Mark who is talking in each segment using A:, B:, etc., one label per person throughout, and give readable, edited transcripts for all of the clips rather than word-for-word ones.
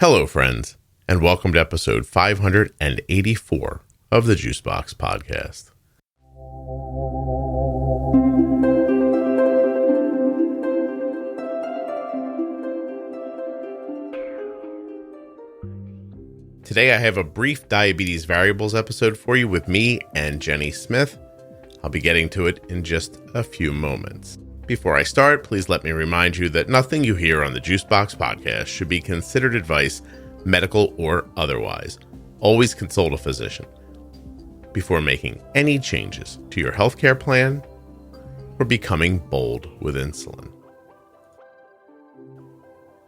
A: Hello, friends, and welcome to episode 584 of the Juicebox Podcast. Today I have a brief diabetes variables episode for you with me and Jenny Smith. I'll be getting to it in just a few moments. Before I start, please let me remind you that nothing you hear on the Juicebox Podcast should be considered advice, medical or otherwise. Always consult a physician before making any changes to your healthcare plan or becoming bold with insulin.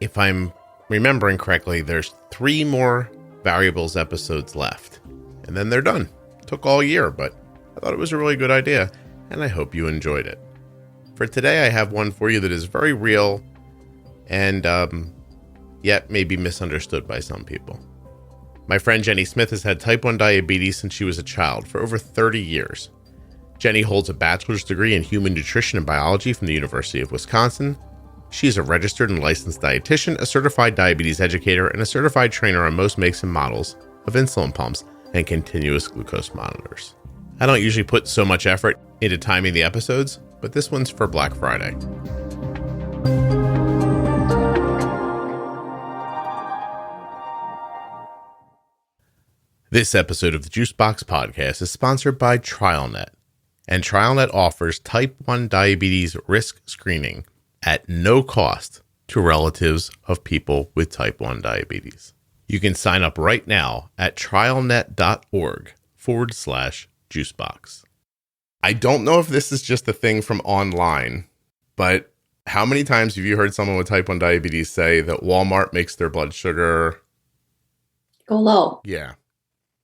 A: If I'm remembering correctly, there's 3 more variables episodes left, and then they're done. Took all year, but I thought it was a really good idea, and I hope you enjoyed it. For today, I have one for you that is very real and yet may be misunderstood by some people. My friend Jenny Smith has had type 1 diabetes since she was a child for over 30 years. Jenny holds a bachelor's degree in human nutrition and biology from the University of Wisconsin. She is a registered and licensed dietitian, a certified diabetes educator, and a certified trainer on most makes and models of insulin pumps and continuous glucose monitors. I don't usually put so much effort into timing the episodes, but this one's for Black Friday. This episode of the Juicebox Podcast is sponsored by TrialNet, and TrialNet offers type 1 diabetes risk screening at no cost to relatives of people with type 1 diabetes. You can sign up right now at trialnet.org/juicebox. I don't know if this is just a thing from online, but how many times have you heard someone with type 1 diabetes say that Walmart makes their blood sugar
B: go low?
A: Yeah.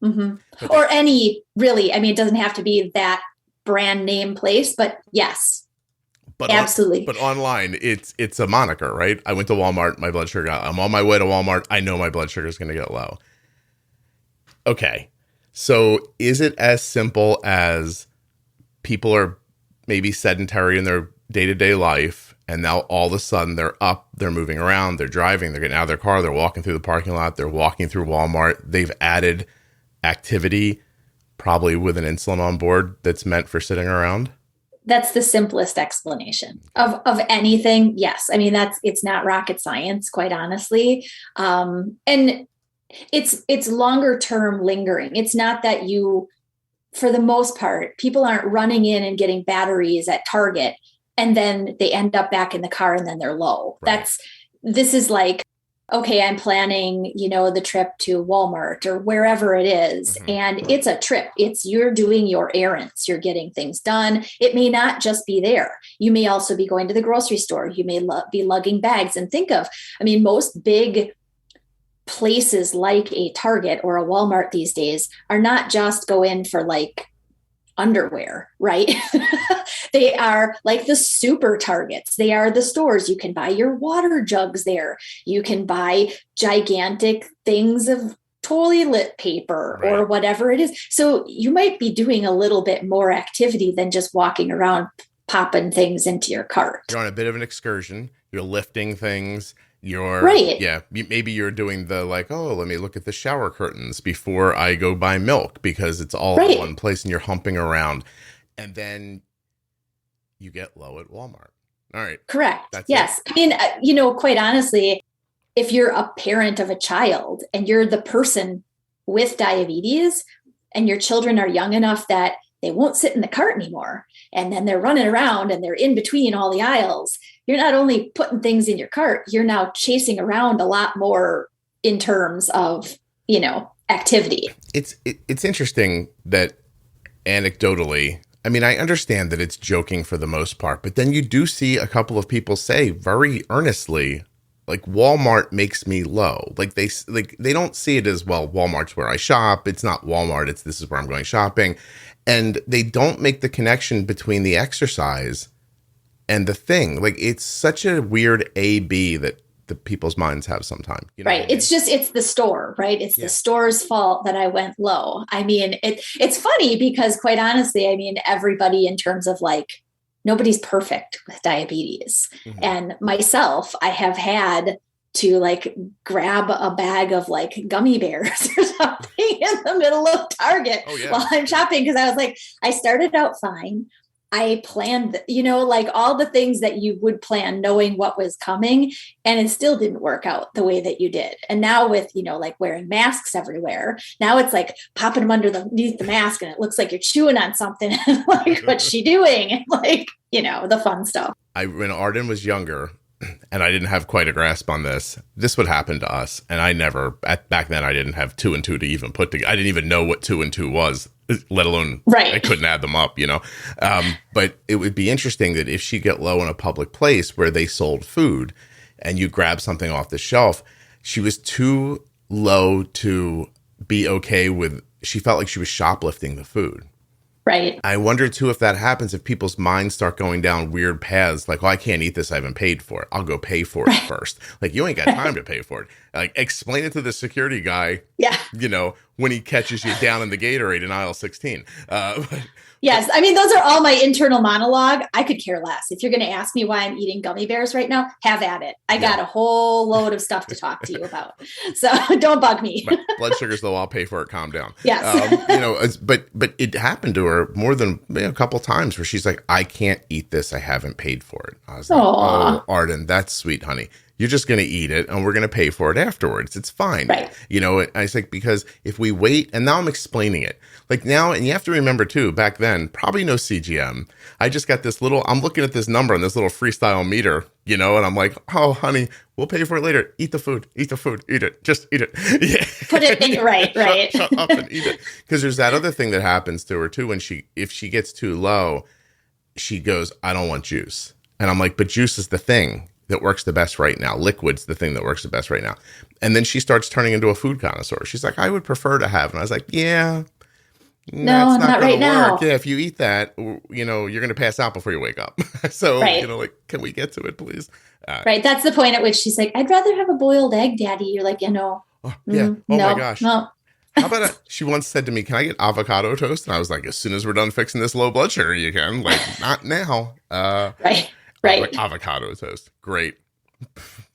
B: Mm-hmm. Or any, really, I mean, it doesn't have to be that brand name place, but yes,
A: but
B: absolutely.
A: But online, it's a moniker, right? I went to Walmart, my blood sugar I'm on my way to Walmart. I know my blood sugar is going to get low. Okay. So is it as simple as people are maybe sedentary in their day-to-day life, and now all of a sudden they're up, they're moving around, they're driving, they're getting out of their car, they're walking through the parking lot, they're walking through Walmart, they've added activity, probably with an insulin on board that's meant for sitting around?
B: That's the simplest explanation of anything. Yes. I mean, it's not rocket science, quite honestly. And it's longer term lingering. It's not that for the most part, people aren't running in and getting batteries at Target and then they end up back in the car and then they're low.
A: Right.
B: This is like, okay, I'm planning, the trip to Walmart or wherever it is. Mm-hmm. And it's a trip. You're doing your errands. You're getting things done. It may not just be there. You may also be going to the grocery store. You may be lugging bags. And most big places like a Target or a Walmart these days are not just go in for like underwear, right? They are like the super Targets. They are the stores. You can buy your water jugs there. You can buy gigantic things of toilet paper or whatever it is. So you might be doing a little bit more activity than just walking around popping things into your cart.
A: You're on a bit of an excursion. You're lifting things. You're
B: right.
A: Yeah. Maybe you're doing the let me look at the shower curtains before I go buy milk because it's all in one place and you're humping around. And then you get low at Walmart. All right.
B: Correct. Yes. It. I mean, quite honestly, if you're a parent of a child and you're the person with diabetes and your children are young enough that they won't sit in the cart anymore, and then they're running around and they're in between all the aisles, you're not only putting things in your cart, you're now chasing around a lot more in terms of, activity.
A: It's interesting that anecdotally, I mean, I understand that it's joking for the most part, but then you do see a couple of people say very earnestly, like, Walmart makes me low. Like they don't see it as, well, Walmart's where I shop. It's not Walmart. This is where I'm going shopping. And they don't make the connection between the exercise and the thing. Like, it's such a weird A-B that the people's minds have sometimes.
B: Right. It's the store, right? It's the store's fault that I went low. I mean, it's funny because quite honestly, I mean, everybody in terms of like, nobody's perfect with diabetes. Mm-hmm. And myself, I have had to like grab a bag of like gummy bears or something in the middle of Target while I'm shopping. Cause I was like, I started out fine. I planned, like all the things that you would plan knowing what was coming, and it still didn't work out the way that you did. And now with, like wearing masks everywhere, now it's like popping them underneath the mask and it looks like you're chewing on something. Like, what's she doing? Like, the fun stuff.
A: When Arden was younger, and I didn't have quite a grasp on this would happen to us. And I never, back then, I didn't have 2 and 2 to even put together. I didn't even know what 2 and 2 was, let alone I couldn't add them up, But it would be interesting that if she get low in a public place where they sold food and you grab something off the shelf, she was too low to be okay with, she felt like she was shoplifting the food.
B: Right.
A: I wonder, too, if that happens, if people's minds start going down weird paths, like, I can't eat this. I haven't paid for it. I'll go pay for it first. Like, you ain't got time to pay for it. Like, explain it to the security guy, when he catches you down in the Gatorade in aisle 16.
B: Yes. I mean, those are all my internal monologue. I could care less. If you're going to ask me why I'm eating gummy bears right now, have at it. I got a whole load of stuff to talk to you about. So don't bug me.
A: Right. Blood sugar's low. I'll pay for it. Calm down.
B: Yes.
A: But it happened to her more than a couple times where she's like, I can't eat this. I haven't paid for it. I was like, oh, Arden, that's sweet, honey. You're just going to eat it and we're going to pay for it afterwards. It's fine.
B: Right.
A: I think because if we wait, and now I'm explaining it like now, and you have to remember too, back then, probably no CGM. I just got this I'm looking at this number on this little freestyle meter, and I'm like, oh, honey, we'll pay for it later. Eat the food, eat it. Just eat it. Yeah.
B: Put it in, right.
A: Shut up and eat it. Because there's that other thing that happens to her too. If she gets too low, she goes, I don't want juice. And I'm like, but juice is the thing that works the best right now. Liquid's the thing that works the best right now. And then she starts turning into a food connoisseur. She's like, I would prefer to have. And I was like, yeah,
B: no,
A: that's not
B: right
A: going to work.
B: now.
A: Yeah, if you eat that, you're going to pass out before you wake up. So, can we get to it, please?
B: Right. That's the point at which she's like, I'd rather have a boiled egg, Daddy. You're like,
A: Oh, yeah.
B: No,
A: my gosh.
B: No.
A: How about she once said to me, can I get avocado toast? And I was like, as soon as we're done fixing this low blood sugar, you can. Like, not now.
B: Right.
A: Like avocado toast. Great.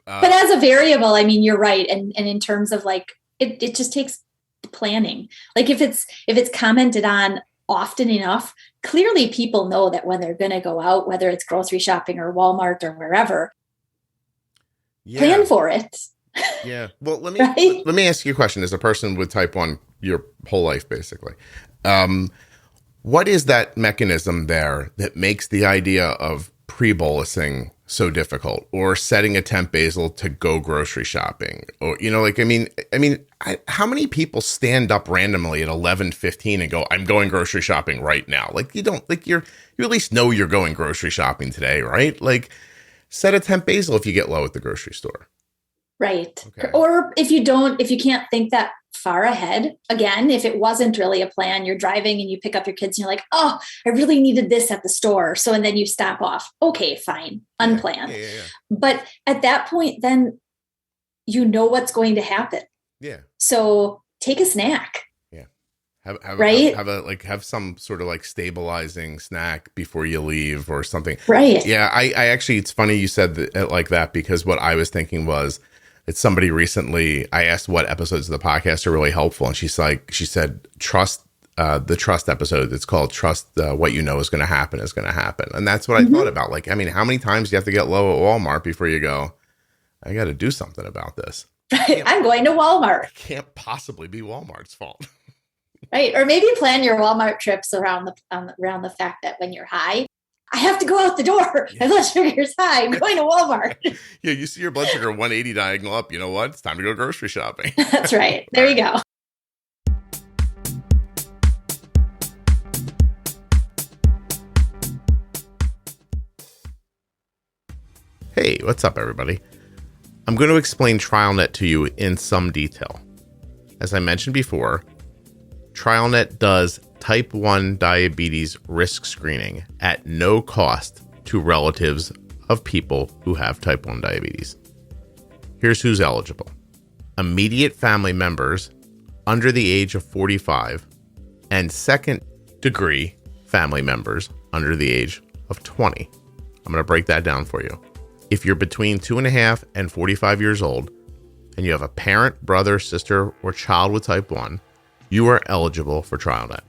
B: But as a variable, I mean, you're right. And in terms of like, it just takes planning. Like if it's commented on often enough, clearly people know that when they're going to go out, whether it's grocery shopping or Walmart or wherever, plan for it.
A: Yeah. Well, let me ask you a question as a person with type 1 your whole life, basically. What is that mechanism there that makes the idea of pre-bolusing so difficult, or setting a temp basal to go grocery shopping? Or, how many people stand up randomly at 11:15 and go, I'm going grocery shopping right now? Like, you don't, like, you at least know you're going grocery shopping today, right? Like, set a temp basal if you get low at the grocery store.
B: Right.
A: Okay.
B: Or if you can't think that far ahead, again, if it wasn't really a plan, you're driving and you pick up your kids and you're like, oh, I really needed this at the store. So, and then you stop off. Okay, fine. Unplanned.
A: Yeah.
B: But at that point, then you know what's going to happen.
A: Yeah.
B: So take a snack.
A: Yeah. Have some sort of like stabilizing snack before you leave or something.
B: Right.
A: Yeah. I actually, it's funny you said that, like that, because what I was thinking was, it's somebody recently, I asked what episodes of the podcast are really helpful. And she said, trust the trust episode. It's called Trust What You Know Is Going to Happen is going to happen. And that's what I thought about. Like, I mean, how many times do you have to get low at Walmart before you go, I got to do something about this?
B: Right. I'm going to Walmart.
A: It can't possibly be Walmart's fault.
B: Right. Or maybe plan your Walmart trips around the fact that when you're high, I have to go out the door. My blood sugar's high. I'm going to Walmart.
A: Yeah, you see your blood sugar 180 diagonal up. You know what? It's time to go grocery shopping.
B: That's right. There you go.
A: Hey, what's up, everybody? I'm going to explain TrialNet to you in some detail. As I mentioned before, TrialNet does type 1 diabetes risk screening at no cost to relatives of people who have type 1 diabetes. Here's who's eligible. Immediate family members under the age of 45 and second degree family members under the age of 20. I'm going to break that down for you. If you're between 2.5 and 45 years old, and you have a parent, brother, sister, or child with type 1, you are eligible for TrialNet.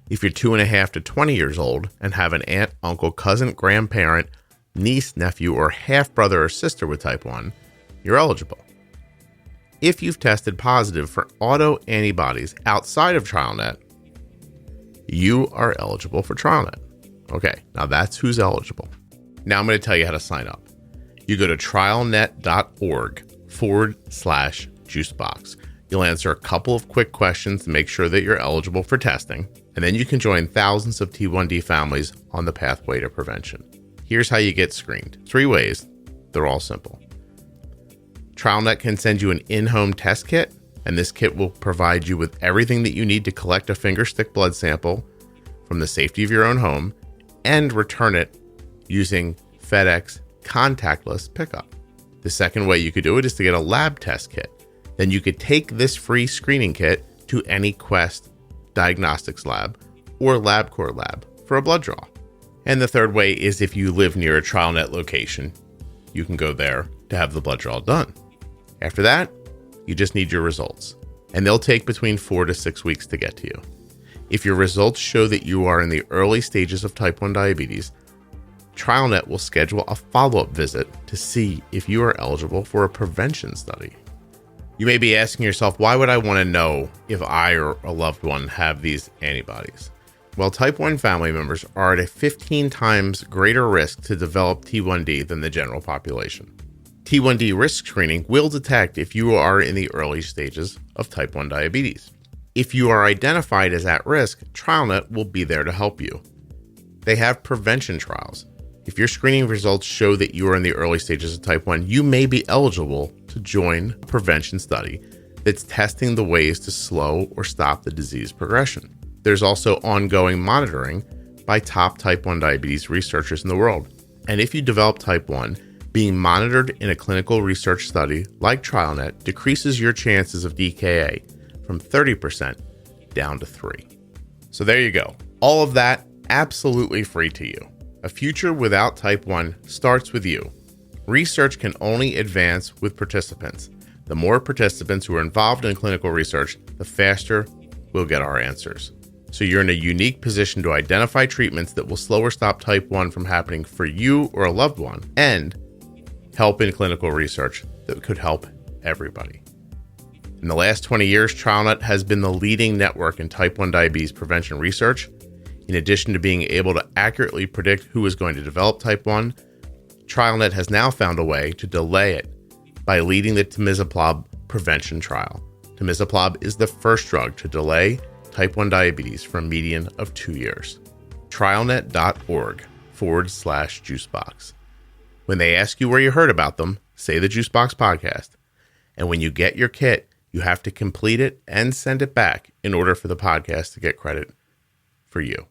A: If you're 2.5 to 20 years old and have an aunt, uncle, cousin, grandparent, niece, nephew, or half-brother or sister with type 1, you're eligible. If you've tested positive for autoantibodies outside of TrialNet, you are eligible for TrialNet. Okay, now that's who's eligible. Now I'm going to tell you how to sign up. You go to trialnet.org/juicebox. You'll answer a couple of quick questions to make sure that you're eligible for testing, and then you can join thousands of T1D families on the pathway to prevention. Here's how you get screened. 3 ways. They're all simple. TrialNet can send you an in-home test kit, and this kit will provide you with everything that you need to collect a fingerstick blood sample from the safety of your own home and return it using FedEx contactless pickup. The second way you could do it is to get a lab test kit. Then you could take this free screening kit to any Quest diagnostics lab or LabCorp lab for a blood draw. And the third way is if you live near a TrialNet location, you can go there to have the blood draw done. After that, you just need your results, and they'll take between 4 to 6 weeks to get to you. If your results show that you are in the early stages of type 1 diabetes, TrialNet will schedule a follow-up visit to see if you are eligible for a prevention study. You may be asking yourself, why would I want to know if I or a loved one have these antibodies? Well, type 1 family members are at a 15 times greater risk to develop T1D than the general population. T1D risk screening will detect if you are in the early stages of type 1 diabetes. If you are identified as at risk, TrialNet will be there to help you. They have prevention trials. If your screening results show that you are in the early stages of type 1, you may be eligible to join a prevention study that's testing the ways to slow or stop the disease progression. There's also ongoing monitoring by top type 1 diabetes researchers in the world. And if you develop type 1, being monitored in a clinical research study like TrialNet decreases your chances of DKA from 30% down to 3%. So there you go. All of that absolutely free to you. A future without type 1 starts with you. Research can only advance with participants. The more participants who are involved in clinical research, the faster we'll get our answers. So you're in a unique position to identify treatments that will slow or stop type 1 from happening for you or a loved one, and help in clinical research that could help everybody. In the last 20 years, TrialNet has been the leading network in type 1 diabetes prevention research. In addition to being able to accurately predict who is going to develop type 1, TrialNet has now found a way to delay it by leading the temizolizumab prevention trial. Temizolizumab is the first drug to delay type 1 diabetes for a median of 2 years. TrialNet.org/juicebox. When they ask you where you heard about them, say the Juicebox Podcast. And when you get your kit, you have to complete it and send it back in order for the podcast to get credit for you.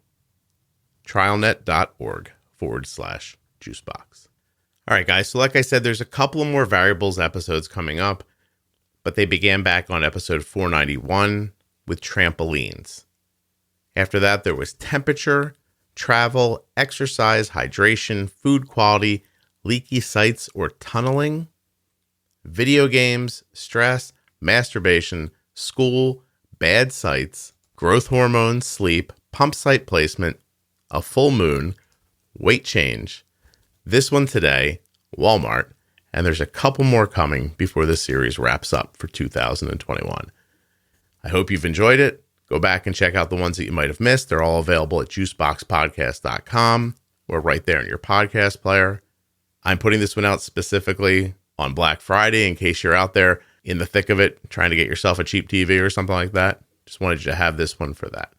A: TrialNet.org/juicebox. All right, guys. So like I said, there's a couple of more variables episodes coming up, but they began back on episode 491 with trampolines. After that, there was temperature, travel, exercise, hydration, food quality, leaky sites or tunneling, video games, stress, masturbation, school, bad sites, growth hormones, sleep, pump site placement, a full moon, weight change, this one today, Walmart, and there's a couple more coming before this series wraps up for 2021. I hope you've enjoyed it. Go back and check out the ones that you might have missed. They're all available at juiceboxpodcast.com or right there in your podcast player. I'm putting this one out specifically on Black Friday in case you're out there in the thick of it, trying to get yourself a cheap TV or something like that. Just wanted you to have this one for that.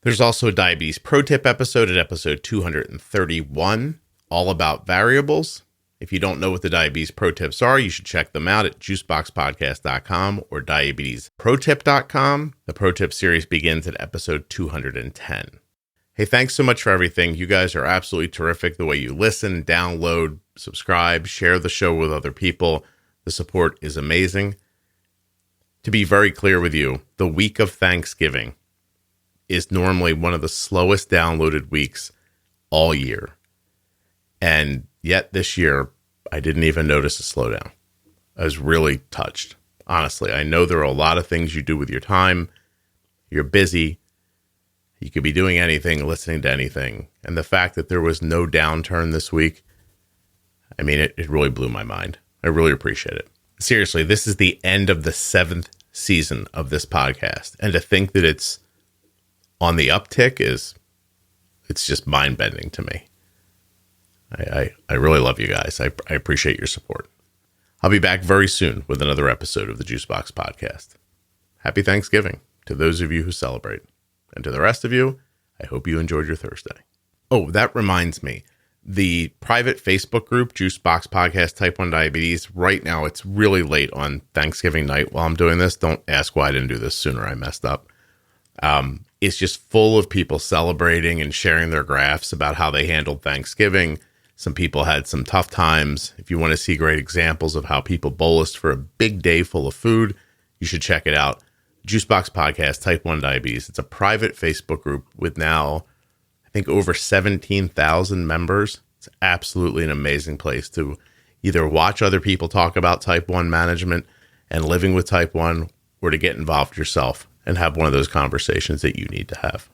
A: There's also a diabetes pro tip episode at episode 231, all about variables. If you don't know what the diabetes pro tips are, you should check them out at juiceboxpodcast.com or diabetesprotip.com. The pro tip series begins at episode 210. Hey, thanks so much for everything. You guys are absolutely terrific. The way you listen, download, subscribe, share the show with other people. The support is amazing. To be very clear with you, the week of Thanksgiving is normally one of the slowest downloaded weeks all year. And yet this year, I didn't even notice a slowdown. I was really touched. Honestly, I know there are a lot of things you do with your time. You're busy. You could be doing anything, listening to anything. And the fact that there was no downturn this week, I mean, it really blew my mind. I really appreciate it. Seriously, this is the end of the 7th season of this podcast. And to think that it's on the uptick it's just mind-bending to me. I really love you guys. I appreciate your support. I'll be back very soon with another episode of the Juicebox Podcast. Happy Thanksgiving to those of you who celebrate. And to the rest of you, I hope you enjoyed your Thursday. Oh, that reminds me. The private Facebook group, Juicebox Podcast Type 1 Diabetes, right now it's really late on Thanksgiving night while I'm doing this. Don't ask why I didn't do this sooner. I messed up. It's just full of people celebrating and sharing their graphs about how they handled Thanksgiving. Some people had some tough times. If you want to see great examples of how people bolused for a big day full of food, you should check it out. Juicebox Podcast Type 1 Diabetes. It's a private Facebook group with now, I think, over 17,000 members. It's absolutely an amazing place to either watch other people talk about type 1 management and living with type 1, or to get involved yourself and have one of those conversations that you need to have.